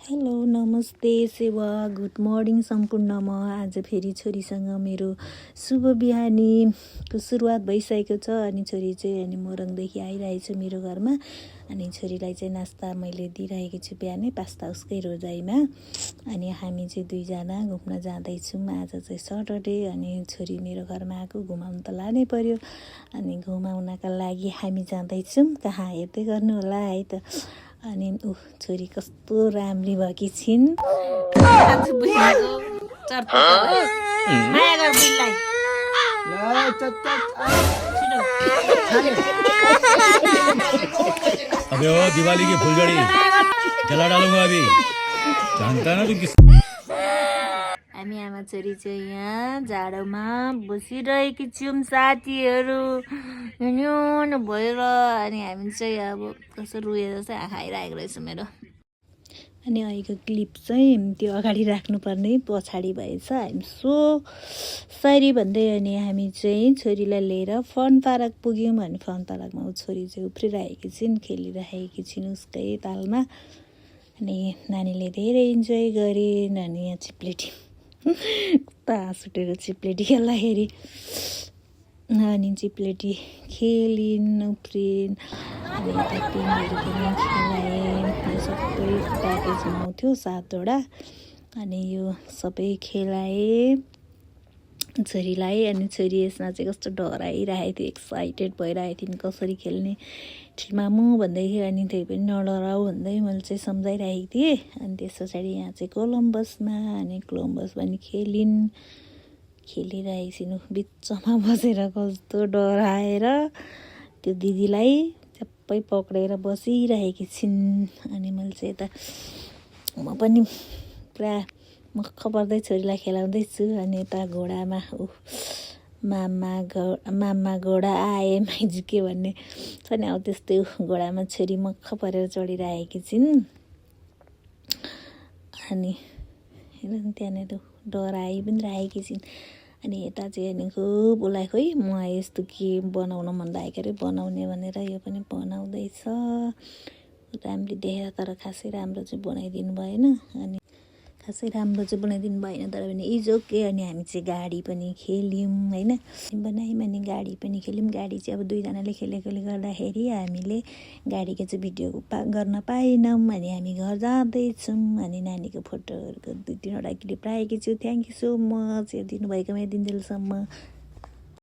Hello नमस्ते सेवा good morning सम्पूर्णमा आज फेरि छोरीसँग मेरो शुभ बिहानीको सुरुवात भइसकेको छ। अनि छोरी चाहिँ अनि मोरङदेखि आइरहेछ मेरो घरमा। अनि छोरीलाई चाहिँ नास्ता मैले दिइरहेको छु बिहानै पास्ता उसकै रोजाइमा। अनि हामी चाहिँ दुईजना घुम्न जाँदैछौँ। आज चाहिँ सटरडे अनि छोरी मेरो घरमा आएको घुमाउनु त लानै पर्यो। अनि घुमाउनका लागि हामी जाँदैछौँ। कहाँ हेर्दै गर्नु होला है त। अनि छोरी कस्तो राम्री भएकी छिन्। अबे ओ दिवाली की फुलझड़ी जला डालूंगा अभी जानता ना तू किस। हामी आमा छोरी चाहिँ यहाँ जाडोमा बसिरहेकी छौँ साथीहरू न्युन भएर। अनि हामी चाहिँ अब कसो रुएर चाहिँ आँखा आइरहेको रहेछ मेरो। अनि अहिलेको क्लिप चाहिँ त्यो अगाडि राख्नुपर्ने पछाडि भएछ। हामी सरी भन्दै अनि हामी चाहिँ छोरीलाई लिएर फन पार्क पुग्यौँ। अनि फन पार्कमा ऊ छोरी चाहिँ उफ्रिरहेकी छिन्, खेलिरहेकी छिन् उसकै तालमा। अनि नानीले धेरै इन्जोय गरे। नानी यहाँ चिप्लेटी कता हाँस उठेर चिप्लेटी खेल्दाखेरि। अनि चिप्लेटी खेलिन् उफ्रिन्। अनि यता पिङहरू पनि खेलाएँ। यो सबै प्याकेजमा आउँथ्यो 7वटा। अनि यो सबै खेलाएँ छोरीलाई। अनि छोरी यसमा चाहिँ कस्तो डराइरहेको थियो, एक्साइटेड भइरहेको थिइन् कसरी खेल्ने मामु भन्दै थियो। अनि त्यही पनि नडराउ भन्दै मैले चाहिँ सम्झाइरहेको थिएँ। अनि त्यस पछाडि यहाँ चाहिँ कोलम्बसमा अनि कोलम्बस पनि खेलिरहेको छिन् बिचमा बसेर कस्तो डराएर त्यो दिदीलाई सबै पक्रेर बसिरहेकी छिन्। अनि मैले चाहिँ यता म पनि पुरा मक्ख पर्दै छोरीलाई खेलाउँदैछु। अनि यता घोडामा मामा घोडा आए माइजुके भन्ने छ नि, अब त्यस्तै घोडामा छोरी मक्ख परेर चढिरहेकी छिन्। अनि हेर त्यहाँनिर डराइ पनि राखेकी छिन्। अनि यता चाहिँ अनि खुब उसलाई खोइ म यस्तो के बनाउन मन लागेको अरे बनाउने भनेर यो पनि बनाउँदैछ। राम्ररी देखेर तर खासै राम्रो चाहिँ बनाइदिनु भएन। अनि खासै राम्रो चाहिँ बनाइदिनु भएन तर पनि इज ओके। अनि हामी चाहिँ गाडी पनि खेल्यौँ होइन, बनायौँ। अनि गाडी पनि खेल्यौँ। गाडी चाहिँ अब दुईजनाले खेलेकोले गर्दाखेरि हामीले गाडीको चाहिँ भिडियो गर्न पाएनौँ। अनि हामी घर जाँदैछौँ। अनि नानीको फोटोहरूको 2-3वटा क्लिप राखेकी छु। थ्याङ्क यू सो मच हेरिदिनु भएकोमा दिनजेलसम्म।